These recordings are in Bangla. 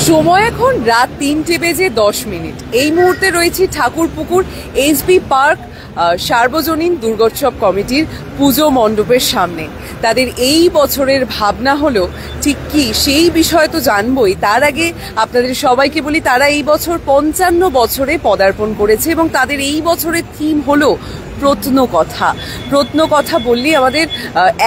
সময় এখন রাত 3:10 এই মুহূর্তে রয়েছে ঠাকুরপুকুর এসবি পার্ক সার্বজনীন দুর্গোৎসব কমিটির পুজো মণ্ডপের সামনে। তাদের এই বছরের ভাবনা হলো ঠিক কি সেই বিষয় তো জানবই, তার আগে আপনাদের সবাইকে বলি তারা এই বছর 55 বছরে পদার্পণ করেছে এবং তাদের এই বছরের থিম হলো প্রত্নকথা। প্রত্নকথা বললেই আমাদের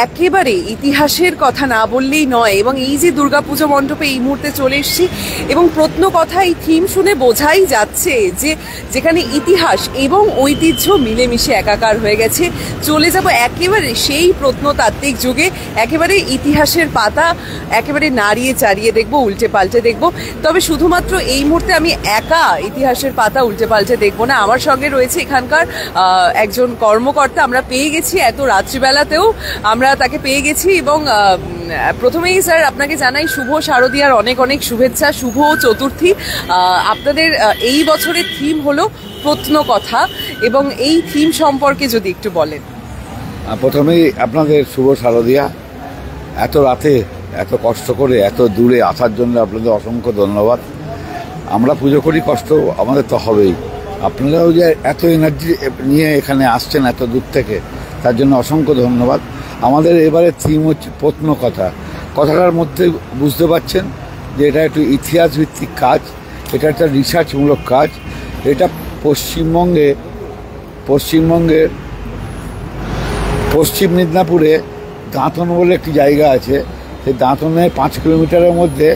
একেবারে ইতিহাসের কথা না বললেই নয়, এবং এই যে দুর্গাপুজো মণ্ডপে এই মুহূর্তে চলে এসেছি এবং প্রত্নকথা এই থিম শুনে বোঝাই যাচ্ছে যে যেখানে ইতিহাস এবং ঐতিহ্য মিলেমিশে একাকার হয়ে গেছে। চলে যাব একেবারে সেই প্রত্নতাত্ত্বিক যুগে, একেবারে ইতিহাসের পাতা একেবারে নাড়িয়ে চাড়িয়ে দেখব, উল্টে পাল্টে দেখব। তবে শুধুমাত্র এই মুহূর্তে আমি একা ইতিহাসের পাতা উল্টে পাল্টে দেখবো না, আমার সঙ্গে রয়েছে এখানকার একজন কর্মকর্তা। আমরা পেয়ে গেছি এত রাত্রিবেলাতেও আমরা তাকে পেয়ে গেছি, এবং প্রথমেই স্যার আপনাকে জানাই শুভ শারদীয়ার অনেক অনেক শুভেচ্ছা, শুভ চতুর্থী। আপনাদের এই বছরের থিম হলো প্রত্নকথা, এবং এই থিম সম্পর্কে যদি একটু বলেন। প্রথমেই আপনাদের শুভ শারদীয়া। এত রাতে এত কষ্ট করে এত দূরে আসার জন্য আপনাদের অসংখ্য ধন্যবাদ। আমরা পুজো করি, কষ্ট আমাদের তো হবেই। আপনারাও যে এত এনার্জি নিয়ে এখানে আসছেন এত দূর থেকে, তার জন্য অসংখ্য ধন্যবাদ। আমাদের এবারে থিম হচ্ছে প্রত্নকথা। কথাটার মধ্যে বুঝতে পারছেন যে এটা একটু ইতিহাস ভিত্তিক কাজ, এটা একটা রিসার্চমূলক কাজ। এটা পশ্চিমবঙ্গের পশ্চিম মেদিনীপুরে দাঁতন বলে একটি জায়গা আছে। সেই দাঁতনের 5 কিলোমিটারের মধ্যে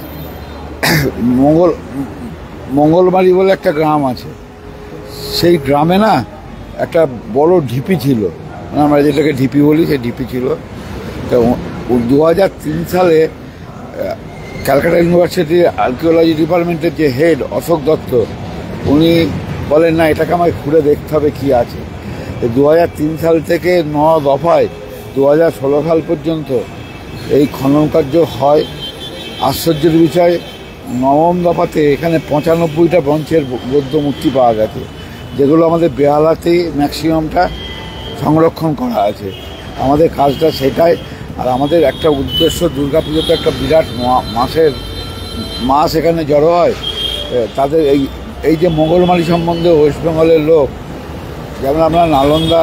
মঙ্গলবাড়ি বলে একটা গ্রাম আছে। সেই গ্রামে না একটা বড় ঢিপি ছিল, মানে আমরা যেটাকে ঢিপি বলি, সেই ঢিপি ছিল। তো 2003 সালে ক্যালকাটা ইউনিভার্সিটির আর্কিওলজি ডিপার্টমেন্টের যে হেড অশোক দত্ত, উনি বলেন না এটাকে আমাকে ঘুরে দেখতে হবে কী আছে। 2003 সাল থেকে 9 দফায় 2016 সাল পর্যন্ত এই খনন কার্য হয়। আশ্চর্যের বিষয়, 9ম দফাতে এখানে 95টা ব্রোঞ্জের বৌদ্ধ মূর্তি পাওয়া গেছে, যেগুলো আমাদের বেহালাতেই ম্যাক্সিমামটা সংরক্ষণ করা আছে। আমাদের কাজটা সেটাই। আর আমাদের একটা উদ্দেশ্য, দুর্গাপুজোতে একটা বিরাট মাস এখানে জড়ো হয়। তাদের এই যে মঙ্গলমারি সম্বন্ধে ওয়েস্ট বেঙ্গলের লোক, যেমন আমরা নালন্দা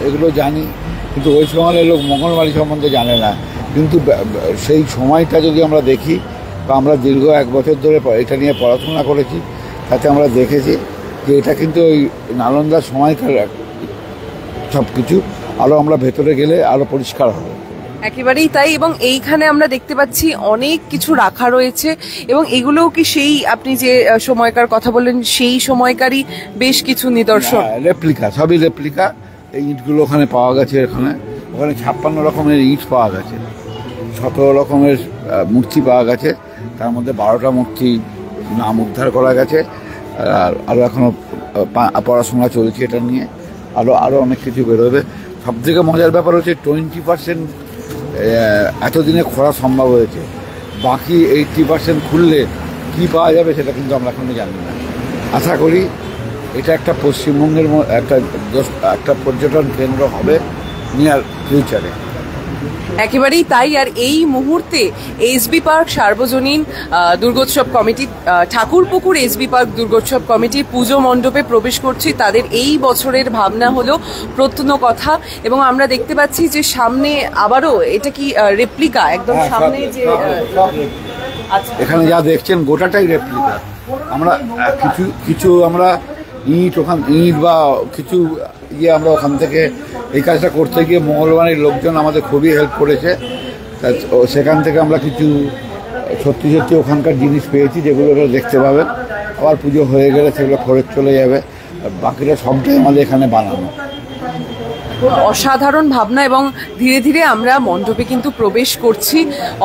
এগুলো জানি, কিন্তু ওয়েস্ট বেঙ্গলের লোক মঙ্গলমারি সম্বন্ধে জানে না। কিন্তু সেই সময়টা যদি আমরা দেখি, বা আমরা দীর্ঘ 1 বছর ধরে এটা নিয়ে পড়াশোনা করেছি, তাতে আমরা দেখেছি যে এটা কিন্তু ওই নালন্দার সময়কার সব কিছু। আরও আমরা ভেতরে গেলে আরও পরিষ্কার হবে। একেবারেই তাই, এবং এইখানে আমরা দেখতে পাচ্ছি অনেক কিছু রাখা রয়েছে, এবং এগুলোও কি সেই আপনি যে সময়কার কথা বললেন সেই সময়কারই বেশ কিছু নিদর্শন? রেপ্লিকা, সবই রেপ্লিকা। এই ইঁটগুলো ওখানে পাওয়া গেছে। ওখানে 56 রকমের ইঁট পাওয়া গেছে, 17 রকমের মূর্তি পাওয়া গেছে। তার মধ্যে 12টা মূর্তি নাম উদ্ধার করা গেছে। আর আরও এখনও পড়াশোনা চলছে এটা নিয়ে, আরও অনেক কিছু বেরোবে। সবথেকে মজার ব্যাপার হচ্ছে 20% এতদিনে খোলা সম্ভব হয়েছে। বাকি 80% খুললে কি পাওয়া যাবে সেটা কিন্তু আমরা এখনো জানি না। আশা করি এটা একটা পশ্চিমবঙ্গের একটা পর্যটন কেন্দ্র হবে নিয়ার ফিউচারে। একেবারেই তাই। আর এই মুহূর্তে এসবি পার্ক সার্বজনীন দুর্গোৎসব কমিটি, ঠাকুরপুকুর এসবি পার্ক দুর্গোৎসব কমিটির পুজো মণ্ডপে প্রবেশ করছি। তাদের এই বছরের ভাবনা হলো প্রত্নকথা, এবং আমরা দেখতে পাচ্ছি যে সামনে আবারও এটা কি রেপ্লিকা, একদম সামনে যে এখানে যা দেখছেন গোটাটাই রেপ্লিকা। আমরা কিছু আমরা ইঁট বা কিছু আমরা ওখান থেকে এই কাজটা করতে গিয়ে মঙ্গলবাড়ির লোকজন আমাদের খুবই হেল্প করেছে। সেখান থেকে আমরা কিছু সত্যি ওখানকার জিনিস পেয়েছি, যেগুলো দেখতে পাবেন। আবার পুজো হয়ে গেলে সেগুলো ফেরত চলে যাবে। বাকিটা সবটাই আমাদের এখানে বানানো। অসাধারণ ভাবনা, এবং ধীরে ধীরে আমরা মণ্ডপে কিন্তু প্রবেশ করছি।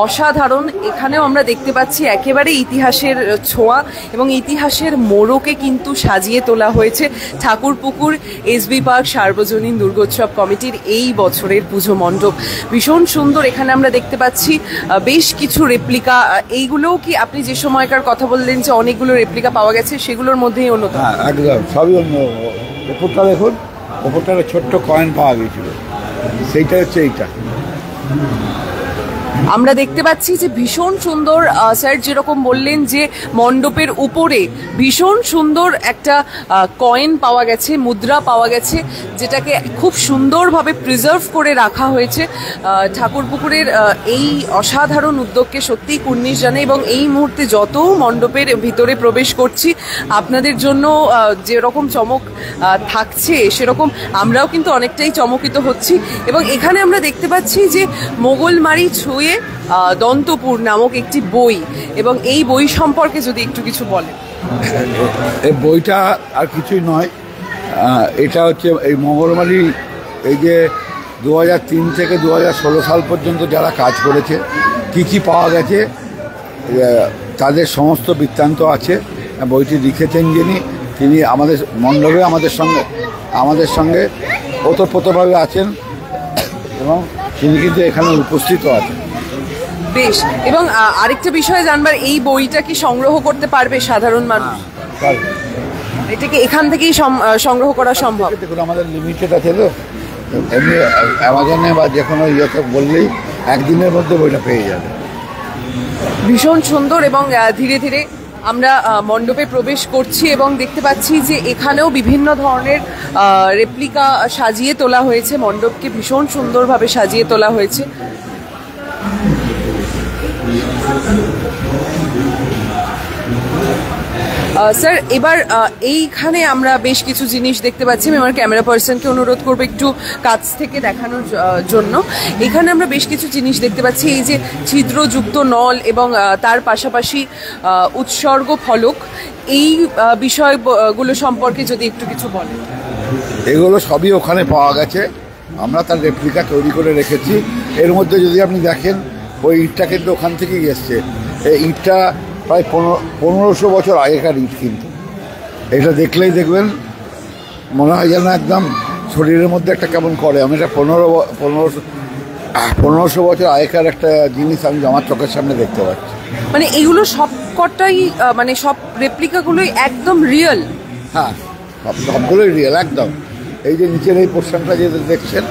অসাধারণ। এখানেও আমরা দেখতে পাচ্ছি একেবারে ইতিহাসের ছোঁয়া, এবং ইতিহাসের মোড়কে কিন্তু সাজিয়ে তোলা হয়েছে ঠাকুরপুকুর এসবি পার্ক সার্বজনীন দুর্গোৎসব কমিটির এই বছরের পুজো মণ্ডপ। ভীষণ সুন্দর। এখানে আমরা দেখতে পাচ্ছি বেশ কিছু রেপ্লিকা। এইগুলোও কি আপনি যে সময়কার কথা বললেন যে অনেকগুলো রেপ্লিকা পাওয়া গেছে, সেগুলোর মধ্যেই অন্যতম? হ্যাঁ, একদম সবই অন্য। ওপরটা দেখুন, ওপরটা ছোট্ট কয়েন পাওয়া গিয়েছিল, সেইটা হচ্ছে এইটা। আমরা দেখতে পাচ্ছি যে ভীষণ সুন্দর, স্যার যেরকম বললেন যে মণ্ডপের উপরে ভীষণ সুন্দর একটা কয়েন পাওয়া গেছে, মুদ্রা পাওয়া গেছে, যেটাকে খুব সুন্দরভাবে প্রিজার্ভ করে রাখা হয়েছে। ঠাকুরপুকুরের এই অসাধারণ উদ্যোগকে সত্যিই কুর্নিশ জানাই, এবং এই মুহূর্তে যত মণ্ডপের ভিতরে প্রবেশ করছি আপনাদের জন্য যেরকম চমক থাকছে সেরকম আমরাও কিন্তু অনেকটাই চমকিত হচ্ছি। এবং এখানে আমরা দেখতে পাচ্ছি যে মোগলমারি ছুঁয়ে দন্তপুর নামক একটি বই, এবং এই বই সম্পর্কে যদি একটু কিছু বলেন। এই বইটা আর কিছুই নয়, এটা হচ্ছে এই মোগলমারি, এই যে 2003 থেকে 2016 সাল পর্যন্ত যারা কাজ করেছে, কি পাওয়া গেছে তাদের সমস্ত বৃত্তান্ত আছে। বইটি লিখেছেন তিনি আমাদের মণ্ডপে আমাদের সঙ্গে ওতপ্রোতভাবে আছেন, এবং তিনি কিন্তু এখানে উপস্থিত আছেন। বেশ, এবং আরেকটা বিষয় জানবার, এই বইটা কি সংগ্রহ করতে পারবে সাধারণ মানুষ? এটা কি এখান থেকেই সংগ্রহ করা সম্ভব? দেখুন, আমাদের লিমিটেড আছে তো, এমনি অ্যামাজনে বা যে কোনো ইয়েতে বললেই একদিনের মধ্যে বইটা পেয়ে যাবে। ভীষণ সুন্দর, এবং ধীরে ধীরে আমরা মণ্ডপে প্রবেশ করছি এবং দেখতে পাচ্ছি যে এখানেও বিভিন্ন ধরনের রেপ্লিকা সাজিয়ে তোলা হয়েছে, মণ্ডপকে ভীষণ সুন্দরভাবে সাজিয়ে তোলা হয়েছে। স্যার, এবার এইখানে আমরা বেশ কিছু জিনিস দেখতে পাচ্ছি। আমি আমার ক্যামেরা পার্সনকে অনুরোধ করবো একটু কাছ থেকে দেখানোর জন্য। এখানে আমরা বেশ কিছু জিনিস দেখতে পাচ্ছি, এই যে ছিদ্রযুক্ত নল এবং তার পাশাপাশি উৎসর্গ ফলক, এই বিষয়গুলো সম্পর্কে যদি একটু কিছু বলেন। এগুলো সবই ওখানে পাওয়া গেছে, আমরা তার রেপ্লিকা তৈরি করে রেখেছি। এর মধ্যে যদি আপনি দেখেন, ওই ইটটা কিন্তু ওখান থেকেই এসছে। এই ইটটা প্রায় 1500 বছর আগেকার ইট, কিন্তু এটা দেখলেই দেখবেন মনে হয় যেন একদম শরীরের মধ্যে একটা কেমন করে। আমি এটা 1500 বছর আগেকার একটা জিনিস আমি আমার চোখের সামনে দেখতে পাচ্ছি। মানে এগুলো সবকটাই, মানে সব রেপ্লিকাগুলোই একদম রিয়েল? হ্যাঁ, সবগুলোই রিয়েল একদম। এই যে নিচের এই পোর্শনটা যেটা দেখছেন,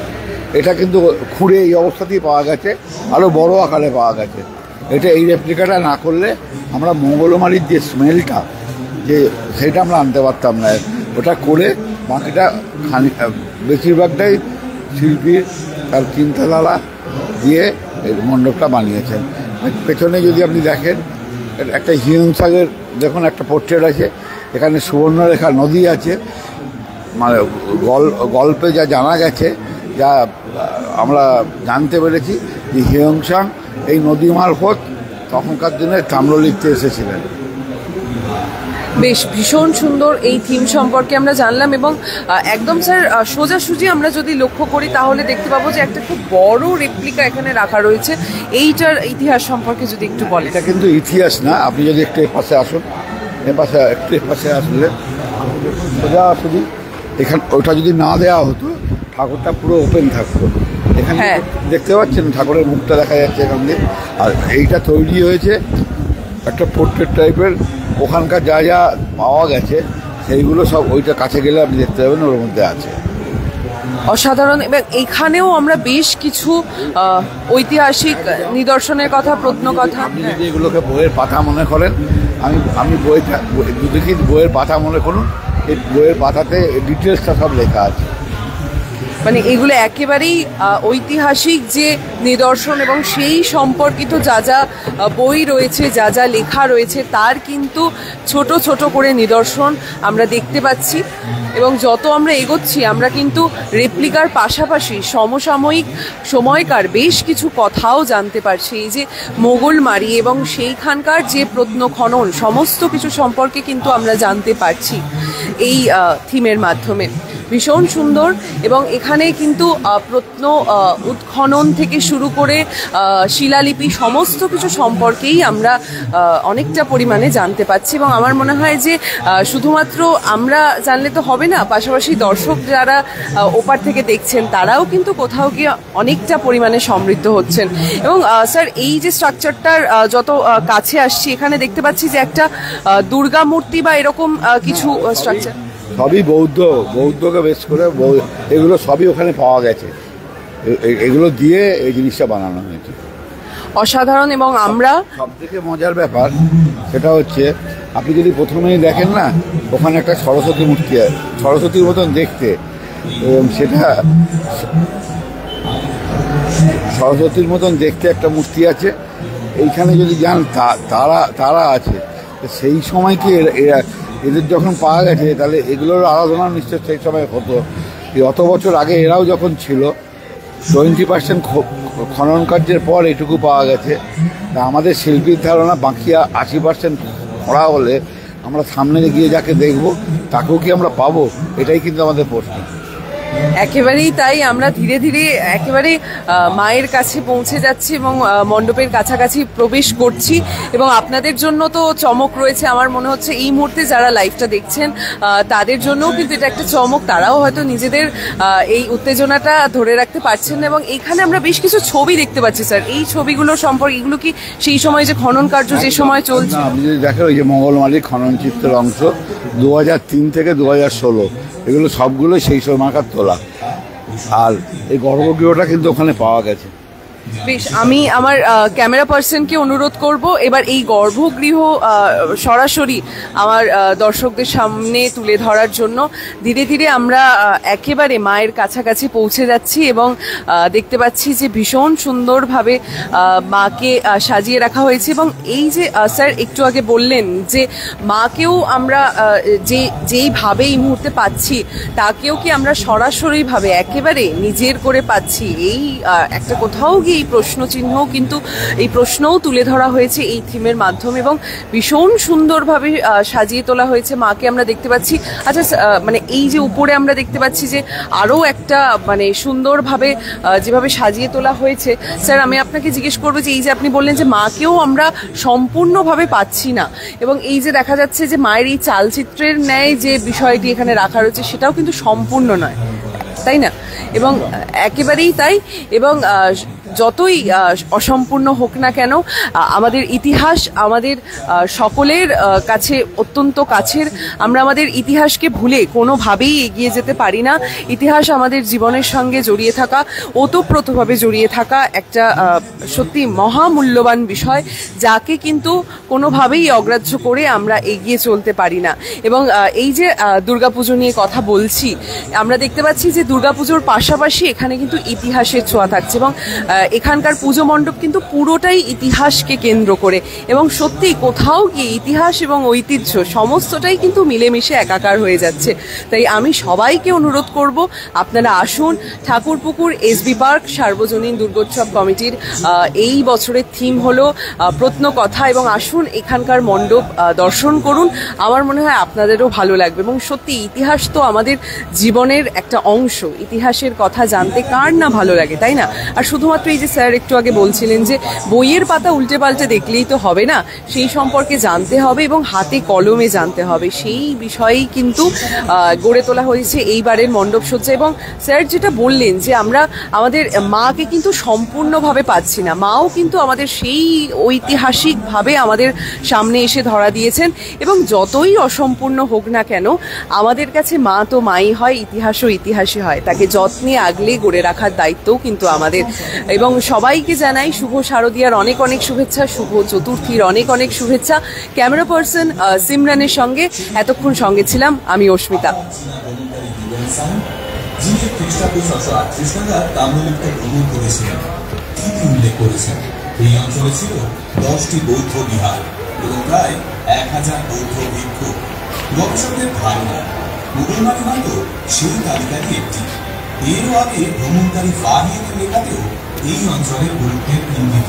এটা কিন্তু খুঁড়ে এই অবস্থাতেই পাওয়া গেছে, আরও বড় আকারে পাওয়া গেছে। এটা এই রেপ্লিকাটা না করলে আমরা মঙ্গলমারির যে স্মেলটা, যে সেটা আমরা আনতে পারতাম না। ওটা করে বাকিটা বেশিরভাগটাই শিল্পীর তার চিন্তাধারা দিয়ে এই মণ্ডপটা বানিয়েছেন। পেছনে যদি আপনি দেখেন, একটা হিমসাগের দেখুন একটা পোর্ট্রেট আছে, এখানে সুবর্ণরেখা নদী আছে। মানে গল্পে যা জানা গেছে, যা আমরা জানতে পেরেছি, যে হিয়ংসাং এই নদী মারফত তখনকার দিনে তাম্র লিখতে এসেছিলেন। বেশ, ভীষণ সুন্দর এই থিম সম্পর্কে আমরা জানলাম, এবং একদম স্যার সোজাসুজি আমরা যদি লক্ষ্য করি তাহলে দেখতে পাবো যে একটা খুব বড় রেপ্লিকা এখানে রাখা রয়েছে। এইটার ইতিহাস সম্পর্কে যদি একটু বলেন। এটা কিন্তু ইতিহাস না, আপনি যদি একটু এপাশে আসুন, এপাশে আসলে সোজাসুজি এখানে ওটা যদি না দেওয়া হতো, ঠাকুরটা পুরো ওপেন থাকতো। এখানে দেখতে পাচ্ছেন ঠাকুরের মুখটা দেখা যাচ্ছে এখান দিয়ে। আর এইটা তৈরি হয়েছে একটা পোর্ট্রেট টাইপের। ওখানকার যা যা পাওয়া গেছে সেইগুলো সব ওইটা কাছে গেলে আপনি দেখতে পাবেন ওর মধ্যে আছে। অসাধারণ। এবং এখানেও আমরা বেশ কিছু ঐতিহাসিক নিদর্শনের কথা, প্রত্নকথা, আপনি যদি এগুলোকে বইয়ের পাতা মনে করেন, আমি বইয়ের পাতা মনে করুন, এই বইয়ের পাতাতে ডিটেলসটা সব লেখা আছে। মানে এগুলো একেবারেই ঐতিহাসিক যে নিদর্শন, এবং সেই সম্পর্কিত যা যা বই রয়েছে, যা যা লেখা রয়েছে, তার কিন্তু ছোট ছোট করে নিদর্শন আমরা দেখতে পাচ্ছি। এবং যত আমরা এগোচ্ছি, আমরা কিন্তু রেপ্লিকার পাশাপাশি সমসাময়িক সময়কার বেশ কিছু কথাও জানতে পারছি। এই যে মোগলমারি এবং সেইখানকার যে প্রত্নখনন, সমস্ত কিছু সম্পর্কে কিন্তু আমরা জানতে পারছি এই থিমের মাধ্যমে। ভীষণ সুন্দর। এবং এখানে কিন্তু প্রত্ন উৎখনন থেকে শুরু করে শিলালিপি সমস্ত কিছু সম্পর্কেই আমরা অনেকটা পরিমাণে জানতে পাচ্ছি। এবং আমার মনে হয় যে শুধুমাত্র আমরা জানলে তো হবে না, পাশাপাশি দর্শক যারা ওপার থেকে দেখছেন তারাও কিন্তু কোথাও গিয়ে অনেকটা পরিমাণে সমৃদ্ধ হচ্ছেন। এবং স্যার, এই যে স্ট্রাকচারটার যত কাছে আসছি, এখানে দেখতে পাচ্ছি যে একটা দুর্গা মূর্তি বা এরকম কিছু স্ট্রাকচার, সবই বৌদ্ধকে বেশ করে এগুলো সবই ওখানে পাওয়া গেছে। এগুলো দিয়ে এই জিনিসটা বানানো হয়েছে। অসাধারণ। এবং আমরা সব থেকে মজার ব্যাপার সেটা হচ্ছে, আপনি যদি প্রথমেই দেখেন না, ওখানে একটা সরস্বতী মূর্তি আছে, সরস্বতীর মতন দেখতে, এবং সেটা সরস্বতীর মতন দেখতে একটা মূর্তি আছে। এইখানে যদি যান তারা আছে, সেই সময় কি এদের যখন পাওয়া গেছে, তাহলে এগুলোর আরাধনা নিশ্চয় সেই সময় হতো। অত বছর আগে এরাও যখন ছিল, 20% খনন কার্যের পর এটুকু পাওয়া গেছে। তা আমাদের শিল্পীর ধারণা বাকি 80% খরা হলে আমরা সামনে গিয়ে যাকে দেখব তাকেও কি আমরা পাবো, এটাই কিন্তু আমাদের প্রশ্ন। একেবারেই তাই। আমরা ধীরে ধীরে একেবারে মায়ের কাছে পৌঁছে যাচ্ছি এবং মণ্ডপের কাছাকাছি প্রবেশ করছি, এবং আপনাদের জন্য তো চমক রয়েছে। আমার মনে হচ্ছে এই মুহূর্তে যারা লাইভটা দেখছেন তাদের জন্যও কিন্তু এটা একটা চমক। তারাও হয়তো নিজেদের এই উত্তেজনাটা ধরে রাখতে পারছেন না। এবং এখানে আমরা বেশ কিছু ছবি দেখতে পাচ্ছি স্যার। এই ছবিগুলো সম্পর্কে, এগুলো কি সেই সময় যে খনন কার্য যে সময় চলছে? আপনি যদি দেখেন, ওই যে মঙ্গলমালী খনন চিত্রের অংশ 2003 থেকে 2016, এগুলো সবগুলো সেই সময়কার তোলা। আর এই গর্ভগৃহটা কিন্তু ওখানে পাওয়া গেছে। বেশ, আমি আমার ক্যামেরা পার্সনকে অনুরোধ করব এবার এই গর্ভগৃহ সরাসরি আমার দর্শকদের সামনে তুলে ধরার জন্য। ধীরে ধীরে আমরা একেবারে মায়ের কাছাকাছি পৌঁছে যাচ্ছি এবং দেখতে পাচ্ছি যে ভীষণ সুন্দরভাবে মাকে সাজিয়ে রাখা হয়েছে। এবং এই যে স্যার একটু আগে বললেন যে মাকেও আমরা যেইভাবে এই মুহূর্তে পাচ্ছি, তাকেও কি আমরা সরাসরিভাবে একেবারে নিজের করে পাচ্ছি, এই একটা কোথাও গিয়ে এই প্রশ্ন চিহ্ন, কিন্তু এই প্রশ্নও তুলে ধরা হয়েছে এই থিমের মাধ্যমে এবং ভীষণ সুন্দরভাবে সাজিয়ে তোলা হয়েছে মাকে আমরা দেখতে পাচ্ছি। আচ্ছা, মানে এই যে উপরে আমরা দেখতে পাচ্ছি যে আরও একটা মানে সুন্দরভাবে যেভাবে সাজিয়ে তোলা হয়েছে, স্যার আমি আপনাকে জিজ্ঞেস করবো যে এই যে আপনি বললেন যে মাকেও আমরা সম্পূর্ণভাবে পাচ্ছি না, এবং এই যে দেখা যাচ্ছে যে মায়ের এই চালচিত্রের ন্যায় যে বিষয়টি এখানে রাখা রয়েছে সেটাও কিন্তু সম্পূর্ণ নয়, তাই না? এবং একেবারেই তাই। এবং যতই অসম্পূর্ণ হোক না কেন, আমাদের ইতিহাস আমাদের সকলের কাছে অত্যন্ত কাছের। আমরা আমাদের ইতিহাসকে ভুলে কোনোভাবেই এগিয়ে যেতে পারি না। ইতিহাস আমাদের জীবনের সঙ্গে জড়িয়ে থাকা, ওতপ্রোতভাবে জড়িয়ে থাকা একটা সত্যি মহামূল্যবান বিষয়, যাকে কিন্তু কোনোভাবেই অগ্রাহ্য করে আমরা এগিয়ে চলতে পারি না। এবং এই যে দুর্গাপুজো নিয়ে কথা বলছি, আমরা দেখতে পাচ্ছি যে দুর্গাপুজোর পাশাপাশি এখানে কিন্তু ইতিহাসের ছোঁয়া থাকছে, এবং এখানকার পুজো মণ্ডপ কিন্তু পুরোটাই ইতিহাসকে কেন্দ্র করে, এবং সত্যি কোথাও গিয়ে ইতিহাস এবং ঐতিহ্য সমস্তটাই কিন্তু মিলেমিশে একাকার হয়ে যাচ্ছে। তাই আমি সবাইকে অনুরোধ করব, আপনারা আসুন। ঠাকুরপুকুর এসবি পার্ক সার্বজনীন দুর্গোৎসব কমিটির এই বছরের থিম হলো প্রত্নকথা, এবং আসুন এখানকার মণ্ডপ দর্শন করুন। আমার মনে হয় আপনাদেরও ভালো লাগবে। এবং সত্যি ইতিহাস তো আমাদের জীবনের একটা অংশ। ইতিহাসের কথা জানতে কার না ভালো লাগে, তাই না? আর শুধুমাত্র এই যে স্যার একটু আগে বলছিলেন যে বইয়ের পাতা উল্টে পাল্টে দেখলেই তো হবে না, সেই সম্পর্কে জানতে হবে এবং হাতে কলমে জানতে হবে। সেই বিষয়েই কিন্তু গড়ে তোলা হয়েছে এইবারের মণ্ডপসজ্জা। এবং স্যার যেটা বললেন যে আমরা আমাদের মাকে কিন্তু সম্পূর্ণভাবে পাচ্ছি না, মাও কিন্তু আমাদের সেই ঐতিহাসিকভাবে আমাদের সামনে এসে ধরা দিয়েছেন। এবং যতই অসম্পূর্ণ হোক না কেন, আমাদের কাছে মা তো মাই হয়, ইতিহাসও ইতিহাসই হয়। তাকে যত্নে আগলে গড়ে রাখার দায়িত্বও কিন্তু আমাদের। এবং সবাইকে জানাই শুভ শারদীয়ার অনেক অনেক শুভেচ্ছা, শুভ চতুর্থীর অনেক অনেক শুভেচ্ছা। ক্যামেরা পার্সন সিমরানের সঙ্গে এতক্ষণ সঙ্গে ছিলাম আমি অস্মিতা। এই অঞ্চলে ছিল 10টি বৌদ্ধ বিহার এবং প্রায় 1000 বৌদ্ধ ভিক্ষু। গবেষকদের ধারণা মুঘলমালি হয়তো সেই তালিকারই একটি। এরও আগে ভ্রমণকারী ফাহিয়ের লেখাতেও এই অঞ্চলের গুরুত্বের ইঙ্গিত